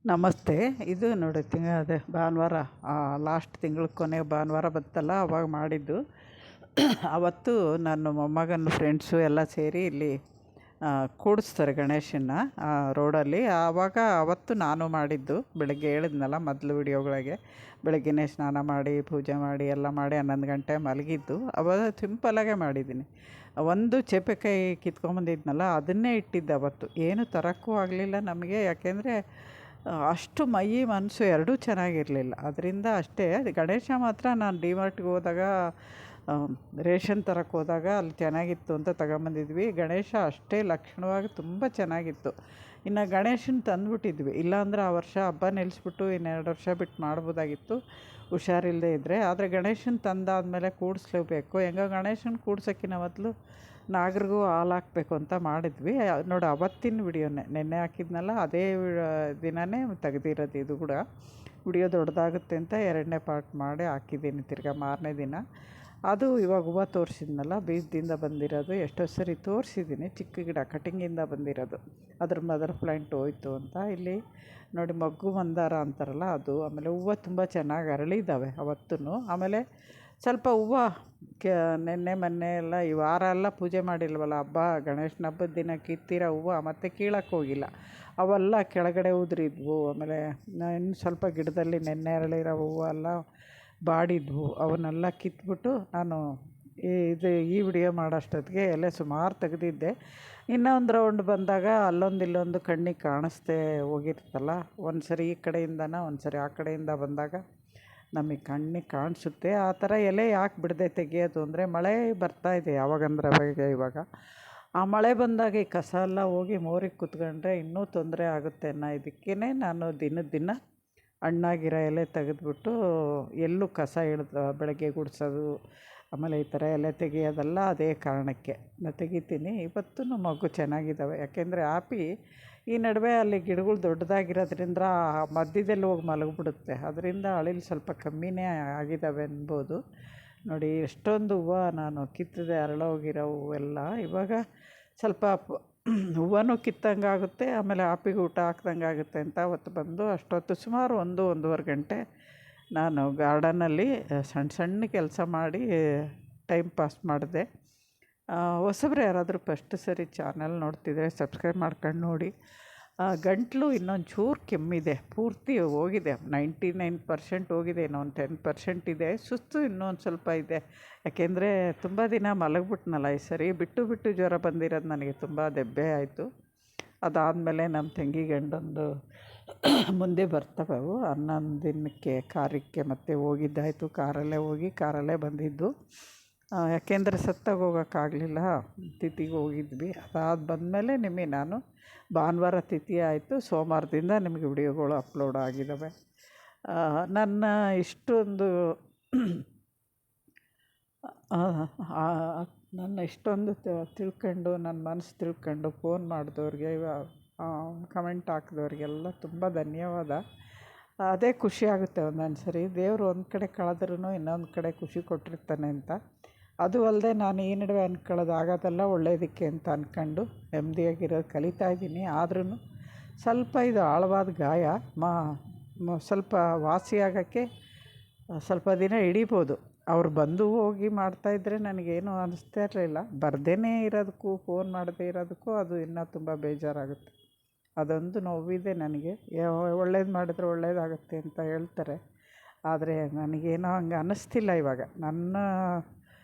ನಮಸ್ತೆ. ಇದು ನೋಡಿ ಅದೇ ಭಾನುವಾರ, ಲಾಸ್ಟ್ ತಿಂಗಳ ಕೊನೆ ಭಾನುವಾರ ಬಂತಲ್ಲ ಅವಾಗ ಮಾಡಿದ್ದು. ಅವತ್ತು ನನ್ನ ಮೊಮ್ಮಗನ ಫ್ರೆಂಡ್ಸು ಎಲ್ಲ ಸೇರಿ ಇಲ್ಲಿ ಕೂಡಿಸ್ತಾರೆ ಗಣೇಶನ್ನ ರೋಡಲ್ಲಿ. ಅವತ್ತು ನಾನು ಮಾಡಿದ್ದು. ಬೆಳಗ್ಗೆ ಹೇಳಿದ್ನಲ್ಲ ಮೊದಲು ವಿಡಿಯೋಗಳಿಗೆ, ಬೆಳಗ್ಗೆನೇ ಸ್ನಾನ ಮಾಡಿ ಪೂಜೆ ಮಾಡಿ ಎಲ್ಲ ಮಾಡಿ 11 ಗಂಟೆ ಮಲಗಿದ್ದು. ಅವಾಗ ಸಿಂಪಲಾಗೆ ಮಾಡಿದ್ದೀನಿ. ಒಂದು ಚೇಪೆಕಾಯಿ ಕಿತ್ಕೊಂಬಂದಿದ್ನಲ್ಲ ಅದನ್ನೇ ಇಟ್ಟಿದ್ದೆ ಅವತ್ತು. ಏನು ತರೋಕ್ಕೂ ಆಗಲಿಲ್ಲ ನಮಗೆ, ಯಾಕೆಂದರೆ ಅಷ್ಟು ಮೈ ಮನಸ್ಸು ಎರಡೂ ಚೆನ್ನಾಗಿರಲಿಲ್ಲ. ಅದರಿಂದ ಅಷ್ಟೇ. ಗಣೇಶ ಮಾತ್ರ ನಾನು ಡಿಮಾರ್ಟ್ಗೆ ಹೋದಾಗ, ರೇಷನ್ ತರಕ್ಕೆ ಹೋದಾಗ ಅಲ್ಲಿ ಚೆನ್ನಾಗಿತ್ತು ಅಂತ ತಗೊಂಬಂದಿದ್ವಿ. ಗಣೇಶ ಅಷ್ಟೇ ಲಕ್ಷಣವಾಗಿ ತುಂಬ ಚೆನ್ನಾಗಿತ್ತು. ಇನ್ನು ಗಣೇಶನ ತಂದುಬಿಟ್ಟಿದ್ವಿ, ಇಲ್ಲಾಂದ್ರೆ ಆ ವರ್ಷ ಹಬ್ಬ ನಿಲ್ಲಿಸ್ಬಿಟ್ಟು 2 ವರ್ಷ ಬಿಟ್ಟು ಮಾಡ್ಬೋದಾಗಿತ್ತು ಹುಷಾರಿಲ್ಲದೆ ಇದ್ದರೆ. ಆದರೆ ಗಣೇಶನ ತಂದಾದಮೇಲೆ ಕೂಡಿಸ್ಲೇಬೇಕು. ಹೆಂಗೋ ಗಣೇಶನ ಕೂಡ್ಸೋಕ್ಕಿಂತ ಮೊದಲು ನಾಗರಿಗೂ ಹಾಲು ಹಾಕಬೇಕು ಅಂತ ಮಾಡಿದ್ವಿ. ನೋಡಿ ಅವತ್ತಿನ ವಿಡಿಯೋನೇ ನೆನ್ನೆ ಹಾಕಿದ್ನಲ್ಲ, ಅದೇ ದಿನವೇ ತೆಗೆದಿರೋದು. ಇದು ಕೂಡ ವಿಡಿಯೋ ದೊಡ್ಡದಾಗುತ್ತೆ ಅಂತ 2ನೇ ಪಾರ್ಟ್ ಮಾಡಿ ಹಾಕಿದ್ದೀನಿ ತಿರ್ಗಾ ಮಾರನೇ ದಿನ. ಅದು ಇವಾಗ ಹೂವು ತೋರಿಸಿದ್ನಲ್ಲ, ಬೀಜದಿಂದ ಬಂದಿರೋದು. ಎಷ್ಟೋ ಸರಿ ತೋರಿಸಿದ್ದೀನಿ, ಚಿಕ್ಕ ಗಿಡ ಕಟಿಂಗಿಂದ ಬಂದಿರೋದು. ಅದ್ರ ಮದರ್ ಪ್ಲ್ಯಾಂಟ್ ಹೋಯ್ತು ಅಂತ. ಇಲ್ಲಿ ನೋಡಿ ಮಗ್ಗು ಮಂದಾರ ಅಂತಾರಲ್ಲ ಅದು. ಆಮೇಲೆ ಹೂವು ತುಂಬ ಚೆನ್ನಾಗಿ ಅರಳಿದ್ದಾವೆ ಅವತ್ತೂ. ಆಮೇಲೆ ಸ್ವಲ್ಪ ಹೂವು ನೆನ್ನೆ ಮೊನ್ನೆ ಎಲ್ಲ ಈ ವಾರ ಎಲ್ಲ ಪೂಜೆ ಮಾಡಿಲ್ವಲ್ಲ, ಹಬ್ಬ ಗಣೇಶನ ಹಬ್ಬದ ದಿನ ಕಿತ್ತಿರೋ ಹೂವು ಮತ್ತು ಕೀಳಕ್ಕೆ ಹೋಗಿಲ್ಲ, ಅವೆಲ್ಲ ಕೆಳಗಡೆ ಉದುರಿದ್ವು. ಆಮೇಲೆ ಇನ್ನು ಸ್ವಲ್ಪ ಗಿಡದಲ್ಲಿ ನೆನ್ನೆ ಅರಳಿರೋ ಹೂವು ಎಲ್ಲ ಬಾಡಿದ್ವು. ಅವನ್ನೆಲ್ಲ ಕಿತ್ಬಿಟ್ಟು ನಾನು ಈ ವಿಡಿಯೋ ಮಾಡೋಷ್ಟೊತ್ತಿಗೆ ಎಲೆ ಸುಮಾರು ತೆಗೆದಿದ್ದೆ. ಇನ್ನೊಂದು ರೌಂಡ್ ಬಂದಾಗ ಅಲ್ಲೊಂದು ಇಲ್ಲೊಂದು ಕಣ್ಣಿಗೆ ಕಾಣಿಸ್ದೇ ಹೋಗಿರ್ತಲ್ಲ. ಒಂದು ಸರಿ ಈ ಕಡೆಯಿಂದನ ಒಂದು ಸರಿ ಆ ಕಡೆಯಿಂದ ಬಂದಾಗ ನಮಗೆ ಕಣ್ಣಿಗೆ ಕಾಣಿಸುತ್ತೆ. ಆ ಥರ ಎಲೆ ಯಾಕೆ ಬಿಡದೆ ತೆಗೆಯೋದು ಅಂದರೆ, ಮಳೆ ಬರ್ತಾಯಿದೆ ಯಾವಾಗಂದ್ರೆ ಅವಾಗ. ಇವಾಗ ಆ ಮಳೆ ಬಂದಾಗ ಈ ಕಸ ಎಲ್ಲ ಹೋಗಿ ಮೋರಿಗೆ ಕೂತ್ಕೊಂಡ್ರೆ ಇನ್ನೂ ತೊಂದರೆ ಆಗುತ್ತೆ ಅನ್ನೋ ಇದಕ್ಕೇ ನಾನು ದಿನ ಹಣ್ಣಾಗಿರೋ ಎಲೆ ತೆಗೆದ್ಬಿಟ್ಟು ಎಲ್ಲೂ ಕಸ ಇಳಿದು ಬೆಳಗ್ಗೆ ಗುಡಿಸೋದು, ಆಮೇಲೆ ಈ ಥರ ಎಲೆ ತೆಗೆಯೋದೆಲ್ಲ ಅದೇ ಕಾರಣಕ್ಕೆ ನಾನು ತೆಗಿತೀನಿ. ಇವತ್ತೂ ಮಗು ಚೆನ್ನಾಗಿದ್ದಾವೆ. ಯಾಕೆಂದರೆ ಆಪಿ ಈ ನಡುವೆ ಅಲ್ಲಿ ಗಿಡಗಳು ದೊಡ್ಡದಾಗಿರೋದ್ರಿಂದ ಮಧ್ಯದಲ್ಲಿ ಹೋಗಿ ಮಲಗಿಬಿಡುತ್ತೆ. ಅದರಿಂದ ಅಳಿಲು ಸ್ವಲ್ಪ ಕಮ್ಮಿನೇ ಆಗಿದ್ದಾವೆ ಅನ್ಬೋದು. ನೋಡಿ ಎಷ್ಟೊಂದು ಹೂವು ನಾನು ಕಿತ್ತದೆ, ಅರಳೋಗಿರೋ ಹೂವೆಲ್ಲ. ಇವಾಗ ಸ್ವಲ್ಪ ಹೂವನೂ ಕಿತ್ತಂಗೆ ಆಗುತ್ತೆ, ಆಮೇಲೆ ಆಪಿಗೆ ಊಟ ಹಾಕ್ದಂಗೆ ಆಗುತ್ತೆ ಅಂತ ಅವತ್ತು ಬಂದು ಅಷ್ಟೊತ್ತು ಸುಮಾರು 1-1.5 ಗಂಟೆ ನಾನು ಗಾರ್ಡನಲ್ಲಿ ಸಣ್ಣ ಕೆಲಸ ಮಾಡಿ ಟೈಮ್ ಪಾಸ್ ಮಾಡಿದೆ. ಹೊಸಬ್ರು ಯಾರಾದರೂ ಫಸ್ಟ್ ಸರಿ ಚಾನಲ್ ನೋಡ್ತಿದ್ರೆ ಸಬ್ಸ್ಕ್ರೈಬ್ ಮಾಡ್ಕೊಂಡು ನೋಡಿ. ಗಂಟಲು ಇನ್ನೊಂದು ಚೂರು ಕೆಮ್ಮಿದೆ, ಪೂರ್ತಿ ಹೋಗಿದೆ, 99% ಹೋಗಿದೆ, ಇನ್ನೊಂದು 10% ಇದೆ. ಸುಸ್ತು ಇನ್ನೊಂದು ಸ್ವಲ್ಪ ಇದೆ, ಯಾಕೆಂದರೆ ತುಂಬ ದಿನ ಮಲಗಿಬಿಟ್ನಲ್ಲ ಈ ಸರಿ. ಬಿಟ್ಟು ಜ್ವರ ಬಂದಿರೋದು ನನಗೆ ತುಂಬ ದೆಬ್ಬೆ ಆಯಿತು. ಅದಾದಮೇಲೆ ನಮ್ಮ ತಂಗಿ ಗಂಡಂದು ಮುಂದೆ ಬರ್ತವೆ ಅವು. 11 ದಿನಕ್ಕೆ ಕಾರ್ಯಕ್ಕೆ ಮತ್ತೆ ಹೋಗಿದ್ದಾಯಿತು. ಕಾರಲ್ಲೇ ಹೋಗಿ ಕಾರಲ್ಲೇ ಬಂದಿದ್ದು. ಯಾಕೆಂದರೆ ಸತ್ತಾಗ ಹೋಗೋಕ್ಕಾಗಲಿಲ್ಲ, ತಿಥಿಗೆ ಹೋಗಿದ್ವಿ. ಅದಾದ ಬಂದಮೇಲೆ ನಿಮಗೆ ನಾನು ಭಾನುವಾರ ತಿಥಿ ಆಯಿತು, ಸೋಮವಾರದಿಂದ ನಿಮಗೆ ವಿಡಿಯೋಗಳು ಅಪ್ಲೋಡ್ ಆಗಿದ್ದಾವೆ. ನನ್ನ ಇಷ್ಟೊಂದು ತಿಳ್ಕೊಂಡು, ನನ್ನ ಮನಸ್ಸು ತಿಳ್ಕೊಂಡು ಫೋನ್ ಮಾಡಿದವ್ರಿಗೆ, ಕಮೆಂಟ್ ಹಾಕಿದವ್ರಿಗೆಲ್ಲ ತುಂಬ ಧನ್ಯವಾದ. ಅದೇ ಖುಷಿ ಆಗುತ್ತೆ ಒಂದೊಂದು ಸರಿ. ದೇವರು ಒಂದು ಕಡೆ ಕಳೆದ್ರೂ ಇನ್ನೊಂದು ಕಡೆ ಖುಷಿ ಕೊಟ್ಟಿರ್ತಾನೆ ಅಂತ. ಅದು ಅಲ್ಲದೆ ನಾನು ಈ ನಡುವೆ ಅಂದ್ಕೊಳ್ಳೋದು ಆಗೋದೆಲ್ಲ ಒಳ್ಳೆಯದಕ್ಕೆ ಅಂತ ಅಂದ್ಕೊಂಡು ನೆಮ್ಮದಿಯಾಗಿರೋದು ಕಲಿತಾ ಇದ್ದೀನಿ. ಆದ್ರೂ ಸ್ವಲ್ಪ ಇದು ಆಳವಾದ ಗಾಯ, ಸ್ವಲ್ಪ ವಾಸಿಯಾಗೋಕ್ಕೆ ಸ್ವಲ್ಪ ದಿನ ಹಿಡಿಬೋದು. ಅವ್ರು ಬಂದು ಹೋಗಿ ಮಾಡ್ತಾಯಿದ್ರೆ ನನಗೇನು ಅನ್ನಿಸ್ತಾ ಇರಲಿಲ್ಲ. ಬರ್ದೇ ಇರೋದಕ್ಕೂ ಫೋನ್ ಮಾಡದೇ ಇರೋದಕ್ಕೂ ಅದು ಇನ್ನೂ ತುಂಬ ಬೇಜಾರಾಗುತ್ತೆ. ಅದೊಂದು ನೋವಿದೆ ನನಗೆ. ಒಳ್ಳೇದು ಮಾಡಿದ್ರೆ ಒಳ್ಳೇದಾಗುತ್ತೆ ಅಂತ ಹೇಳ್ತಾರೆ, ಆದರೆ ನನಗೇನೋ ಹಂಗೆ ಅನ್ನಿಸ್ತಿಲ್ಲ ಇವಾಗ. ನನ್ನ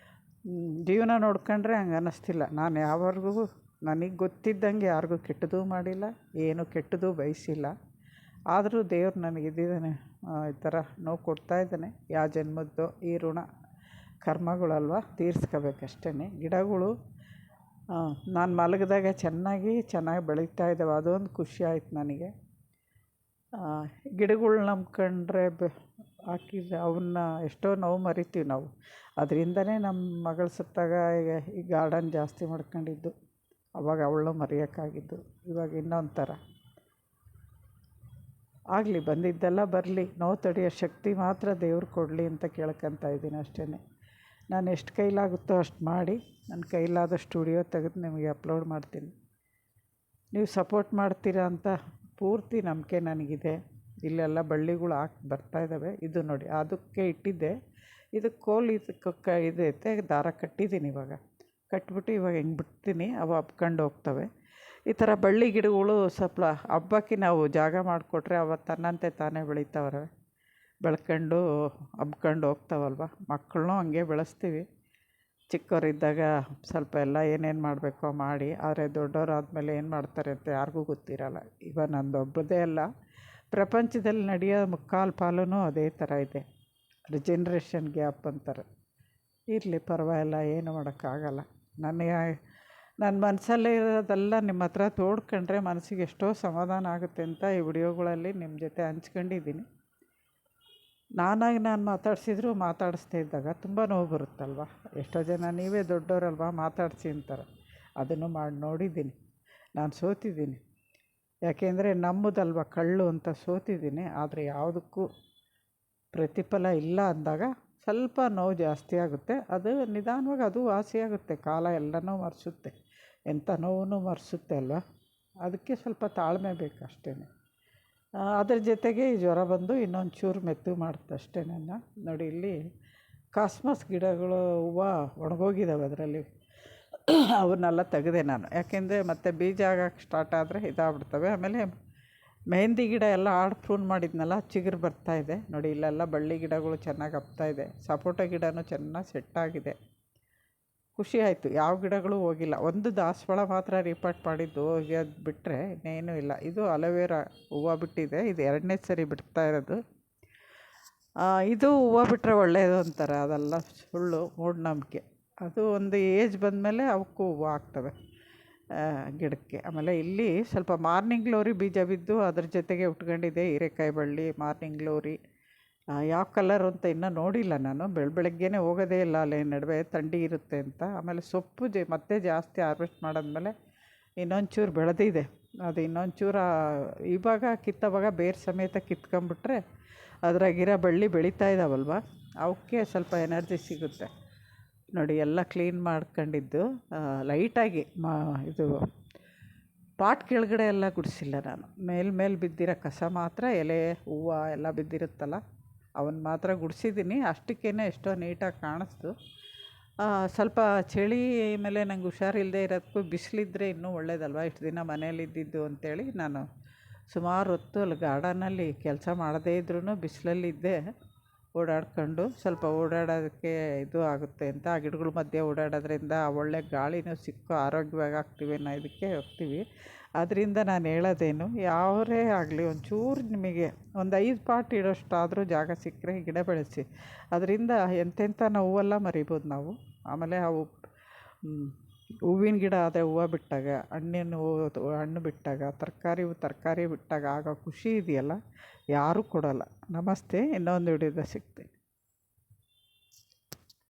ಜೀವನ ನೋಡ್ಕೊಂಡ್ರೆ ಹಂಗೆ ಅನ್ನಿಸ್ತಿಲ್ಲ. ನಾನು ಯಾವಾಗ್ಲೂ ನನಗೆ ಗೊತ್ತಿದ್ದಂಗೆ ಯಾರಿಗೂ ಕೆಟ್ಟದ್ದೂ ಮಾಡಿಲ್ಲ, ಏನು ಕೆಟ್ಟದ್ದೂ ಬಯಸಿಲ್ಲ. ಆದರೂ ದೇವ್ರು ನನಗಿದ್ದಾನೆ, ಈ ಥರ ನೋವು ಕೊಡ್ತಾಯಿದ್ದಾನೆ. ಯಾವ ಜನ್ಮದ್ದು ಈ ಋಣ ಕರ್ಮಗಳಲ್ವ, ತೀರಿಸ್ಕೋಬೇಕಷ್ಟೇ. ಗಿಡಗಳು ನಾನು ಮಲಗಿದಾಗ ಚೆನ್ನಾಗಿ ಬೆಳೀತಾ ಇದ್ದಾವೆ, ಅದೊಂದು ಖುಷಿ ಆಯ್ತು ನನಗೆ. ಗಿಡಗಳು ನಂಬ್ಕೊಂಡ್ರೆ ಹಾಕಿದ್ರೆ ಅವನ್ನ ಎಷ್ಟೋ ನೋವು ಮರಿತೀವಿ ನಾವು. ಅದರಿಂದನೇ ನಮ್ಮ ಮಗಳು ಸತ್ತಾಗ ಈ ಗಾರ್ಡನ್ ಜಾಸ್ತಿ ಮಾಡ್ಕೊಂಡಿದ್ದು. ಅವಾಗ ಅವಳು ಮರೆಯೋಕ್ಕಾಗಿದ್ದು. ಇವಾಗ ಇನ್ನೊಂದು ಥರ ಆಗಲಿ, ಬಂದಿದ್ದೆಲ್ಲ ಬರಲಿ. ನೋವು ತಡೆಯೋ ಶಕ್ತಿ ಮಾತ್ರ ದೇವ್ರು ಕೊಡಲಿ ಅಂತ ಕೇಳ್ಕೊತಾ ಇದ್ದೀನಿ ಅಷ್ಟೇ. ನಾನು ಎಷ್ಟು ಕೈಲಾಗುತ್ತೋ ಅಷ್ಟು ಮಾಡಿ, ನನ್ನ ಕೈಲಾದಷ್ಟು ವಿಡಿಯೋ ತೆಗೆದು ನಿಮಗೆ ಅಪ್ಲೋಡ್ ಮಾಡ್ತೀನಿ. ನೀವು ಸಪೋರ್ಟ್ ಮಾಡ್ತೀರಾ ಅಂತ ಪೂರ್ತಿ ನಂಬಿಕೆ ನನಗಿದೆ. ಇಲ್ಲೆಲ್ಲ ಬಳ್ಳಿಗಳು ಬರ್ತಾಯಿದ್ದಾವೆ. ಇದು ನೋಡಿ ಅದಕ್ಕೆ ಇಟ್ಟಿದ್ದೆ. ಇದು ಕೋಲ್ ಇದು ಐತೆ, ದಾರ ಕಟ್ಟಿದ್ದೀನಿ. ಇವಾಗ ಕಟ್ಬಿಟ್ಟು ಇವಾಗ ಹೆಂಗೆ ಬಿಡ್ತೀನಿ ಅವು ಹಬ್ಕೊಂಡು ಹೋಗ್ತವೆ. ಈ ಥರ ಬಳ್ಳಿ ಗಿಡಗಳು ಸ್ವಲ್ಪ ಹಬ್ಬಕ್ಕೆ ನಾವು ಜಾಗ ಮಾಡಿಕೊಟ್ರೆ ಅವ ತನ್ನಂತೆ ತಾನೇ ಬೆಳೀತಾವ್ರೆ, ಬೆಳ್ಕೊಂಡು ಹಬ್ಕೊಂಡು ಹೋಗ್ತಾವಲ್ವ. ಮಕ್ಕಳನ್ನೂ ಹಂಗೆ ಬೆಳೆಸ್ತೀವಿ. ಚಿಕ್ಕವರಿದ್ದಾಗ ಸ್ವಲ್ಪ ಎಲ್ಲ ಏನೇನು ಮಾಡಬೇಕೋ ಮಾಡಿ, ಆದರೆ ದೊಡ್ಡವರಾದ್ಮೇಲೆ ಏನು ಮಾಡ್ತಾರೆ ಅಂತ ಯಾರಿಗೂ ಗೊತ್ತಿರಲ್ಲ. ಇವಾಗ ನಂದೊಬ್ಬರದೇ ಅಲ್ಲ, ಪ್ರಪಂಚದಲ್ಲಿ ನಡೆಯೋ ಮುಕ್ಕಾಲು ಪಾಲೂ ಅದೇ ಥರ ಇದೆ. ಜನ್ರೇಷನ್ ಗ್ಯಾಪ್ ಅಂತಾರೆ. ಇರಲಿ, ಪರವಾಗಿಲ್ಲ, ಏನು ಮಾಡೋಕ್ಕಾಗಲ್ಲ. ನನ್ನ ಮನಸ್ಸಲ್ಲೇ ಇರೋದೆಲ್ಲ ನಿಮ್ಮ ಹತ್ರ ತೋಡ್ಕೊಂಡ್ರೆ ಮನಸ್ಸಿಗೆ ಎಷ್ಟೋ ಸಮಾಧಾನ ಆಗುತ್ತೆ ಅಂತ ಈ ವಿಡಿಯೋಗಳಲ್ಲಿ ನಿಮ್ಮ ಜೊತೆ ಹಂಚ್ಕೊಂಡಿದ್ದೀನಿ. ನಾನಾಗಿ ನಾನು ಮಾತಾಡಿಸ್ತಾ ಇದ್ದಾಗ ತುಂಬ ನೋವು ಬರುತ್ತಲ್ವ. ಎಷ್ಟೋ ಜನ ನೀವೇ ದೊಡ್ಡವರಲ್ವ ಮಾತಾಡಿಸಿ ಅಂತಾರೆ. ಅದನ್ನು ಮಾಡಿ ನೋಡಿದ್ದೀನಿ. ನಾನು ಸೋತಿದ್ದೀನಿ. ಯಾಕೆಂದರೆ ನಮ್ಮದಲ್ವ ಕಳ್ಳು ಅಂತ ಸೋತಿದ್ದೀನಿ. ಆದರೆ ಯಾವುದಕ್ಕೂ ಪ್ರತಿಫಲ ಇಲ್ಲ ಅಂದಾಗ ಸ್ವಲ್ಪ ನೋವು ಜಾಸ್ತಿ ಆಗುತ್ತೆ. ಅದು ನಿಧಾನವಾಗಿ ಅದು ವಾಸಿಯಾಗುತ್ತೆ. ಕಾಲ ಎಲ್ಲನೂ ಮರೆಸುತ್ತೆ, ಎಂಥ ನೋವು ಮರೆಸುತ್ತೆ ಅಲ್ವ. ಅದಕ್ಕೆ ಸ್ವಲ್ಪ ತಾಳ್ಮೆ ಬೇಕು ಅಷ್ಟೇ. ಅದ್ರ ಜೊತೆಗೆ ಈ ಜ್ವರ ಬಂದು ಇನ್ನೊಂದು ಚೂರು ಮೆತ್ತು ಮಾಡುತ್ತೆ ಅಷ್ಟೇ. ನೋಡಿ ಇಲ್ಲಿ ಕಾಸ್ಮಸ್ ಗಿಡಗಳು ಹೂವು ಒಣಗೋಗಿದ್ದಾವೆ. ಅದರಲ್ಲಿ ಅವನ್ನೆಲ್ಲ ತೆಗೆದೆ ನಾನು. ಯಾಕೆಂದರೆ ಮತ್ತೆ ಬೀಜ ಆಗಕ್ಕೆ ಸ್ಟಾರ್ಟ್ ಆದರೆ ಇದಾಗ್ಬಿಡ್ತವೆ. ಆಮೇಲೆ ಮೆಹಂದಿ ಗಿಡ ಎಲ್ಲ ಪ್ರೂನ್ ಮಾಡಿದ್ನಲ್ಲ, ಚಿಗುರು ಬರ್ತಾಯಿದೆ ನೋಡಿ. ಇಲ್ಲೆಲ್ಲ ಬಳ್ಳಿ ಗಿಡಗಳು ಚೆನ್ನಾಗಿ ಹಬ್ತಾಯಿದೆ. ಸಪೋಟ ಗಿಡನೂ ಚೆನ್ನಾಗಿ ಸೆಟ್ಟಾಗಿದೆ. ಖುಷಿ ಆಯಿತು. ಯಾವ ಗಿಡಗಳು ಹೋಗಿಲ್ಲ. ಒಂದು ದಾಸವಾಳ ಮಾತ್ರ ರೀಪಾಟ್ ಮಾಡಿದ್ದು ಹೋಗಿ, ಅದು ಬಿಟ್ಟರೆ ಇನ್ನೇನೂ ಇಲ್ಲ. ಇದು ಅಲೋವೆರಾ ಹೂವು ಬಿಟ್ಟಿದೆ. ಇದು 2ನೇ ಸರಿ ಬಿಡ್ತಾ ಇರೋದು. ಇದು ಹೂವು ಬಿಟ್ಟರೆ ಒಳ್ಳೆಯದು ಅಂತಾರೆ. ಅದೆಲ್ಲ ಸುಳ್ಳು, ಮೂಢನಂಬಿಕೆ. ಅದು ಒಂದು ಏಜ್ ಬಂದಮೇಲೆ ಅವಕ್ಕೂ ಹೂವು ಆಗ್ತವೆ ಗಿಡಕ್ಕೆ. ಆಮೇಲೆ ಇಲ್ಲಿ ಸ್ವಲ್ಪ ಮಾರ್ನಿಂಗ್ ಗ್ಲೋರಿ ಬೀಜ ಬಿದ್ದು ಅದ್ರ ಜೊತೆಗೆ ಉಟ್ಕೊಂಡಿದೆ. ಹೀರೆಕಾಯಿ ಬಳ್ಳಿ, ಮಾರ್ನಿಂಗ್ ಗ್ಲೋರಿ. ಯಾವ ಕಲರು ಅಂತ ಇನ್ನೂ ನೋಡಿಲ್ಲ ನಾನು. ಬೆಳಗ್ಗೆನೇ ಹೋಗೋದೇ ಇಲ್ಲ ಅಲ್ಲಿ ನಡುವೆ, ಥಂಡಿ ಇರುತ್ತೆ ಅಂತ. ಆಮೇಲೆ ಸೊಪ್ಪು ಮತ್ತೆ ಜಾಸ್ತಿ ಹಾರ್ವೆಸ್ಟ್ ಮಾಡಾದ್ಮೇಲೆ ಇನ್ನೊಂಚೂರು ಬೆಳೆದಿದೆ. ಅದು ಇನ್ನೊಂಚೂರು ಇವಾಗ ಕಿತ್ತವಾಗ ಬೇರೆ ಸಮೇತ ಕಿತ್ಕೊಂಬಿಟ್ರೆ ಅದ್ರಾಗಿರೋ ಬಳ್ಳಿ ಬೆಳೀತಾ ಇದ್ದಾವಲ್ವ, ಅವಕ್ಕೆ ಸ್ವಲ್ಪ ಎನರ್ಜಿ ಸಿಗುತ್ತೆ. ನೋಡಿ ಎಲ್ಲ ಕ್ಲೀನ್ ಮಾಡ್ಕೊಂಡಿದ್ದು ಲೈಟಾಗಿ ಇದು ಪಾಟ್ ಕೆಳಗಡೆ ಎಲ್ಲ ಗುಡಿಸಿಲ್ಲ ನಾನು. ಮೇಲೆ ಬಿದ್ದಿರೋ ಕಸ ಮಾತ್ರ, ಎಲೆ ಹೂವು ಎಲ್ಲ ಬಿದ್ದಿರುತ್ತಲ್ಲ ಅವನ್ನ ಮಾತ್ರ ಗುಡಿಸಿದ್ದೀನಿ. ಅಷ್ಟಕ್ಕೇ ಎಷ್ಟೋ ನೀಟಾಗಿ ಕಾಣಿಸ್ತು. ಸ್ವಲ್ಪ ಚಳಿ ಮೇಲೆ ನಂಗೆ ಹುಷಾರಿಲ್ಲದೆ ಇರೋದಕ್ಕೂ ಬಿಸಿಲಿದ್ರೆ ಇನ್ನೂ ಒಳ್ಳೇದಲ್ವ. ಇಷ್ಟು ದಿನ ಮನೇಲಿದ್ದಿದ್ದು ಅಂಥೇಳಿ ನಾನು ಸುಮಾರು ಹೊತ್ತು ಅಲ್ಲಿ ಗಾರ್ಡನಲ್ಲಿ ಕೆಲಸ ಮಾಡದೇ ಇದ್ರೂ ಬಿಸಿಲಲ್ಲಿದ್ದೆ. ಓಡಾಡ್ಕೊಂಡು ಸ್ವಲ್ಪ ಓಡಾಡೋದಕ್ಕೆ ಇದು ಆಗುತ್ತೆ ಅಂತ, ಆ ಗಿಡಗಳ ಮಧ್ಯೆ ಓಡಾಡೋದ್ರಿಂದ ಒಳ್ಳೆ ಗಾಳಿನೂ ಸಿಕ್ಕು ಆರೋಗ್ಯವಾಗಿ ಆಗ್ತೀವಿ ಅನ್ನೋ ಇದಕ್ಕೆ ಹೋಗ್ತೀವಿ. ಅದರಿಂದ ನಾನು ಹೇಳೋದೇನು, ಯಾವರೇ ಆಗಲಿ ಒಂಚೂರು ನಿಮಗೆ ಒಂದು 5 ಪಾಟ್ ಇಡೋಷ್ಟಾದರೂ ಜಾಗ ಸಿಕ್ಕರೆ ಗಿಡ ಬೆಳೆಸಿ. ಅದರಿಂದ ಎಂತೆಂಥ ನೋವೆಲ್ಲ ಮರಿಬೋದು ನಾವು. ಆಮೇಲೆ ಅವು ಹೂವಿನ ಗಿಡ ಆದರೆ ಹೂವು ಬಿಟ್ಟಾಗ, ಹಣ್ಣು ಬಿಟ್ಟಾಗ, ತರಕಾರಿ ಬಿಟ್ಟಾಗ ಆಗೋ ಖುಷಿ ಇದೆಯಲ್ಲ, ಯಾರೂ ಕೊಡೋಲ್ಲ. ನಮಸ್ತೆ. ಇನ್ನೊಂದು ವಿಡಿಯೋದ ಸಿಗ್ತೀನಿ.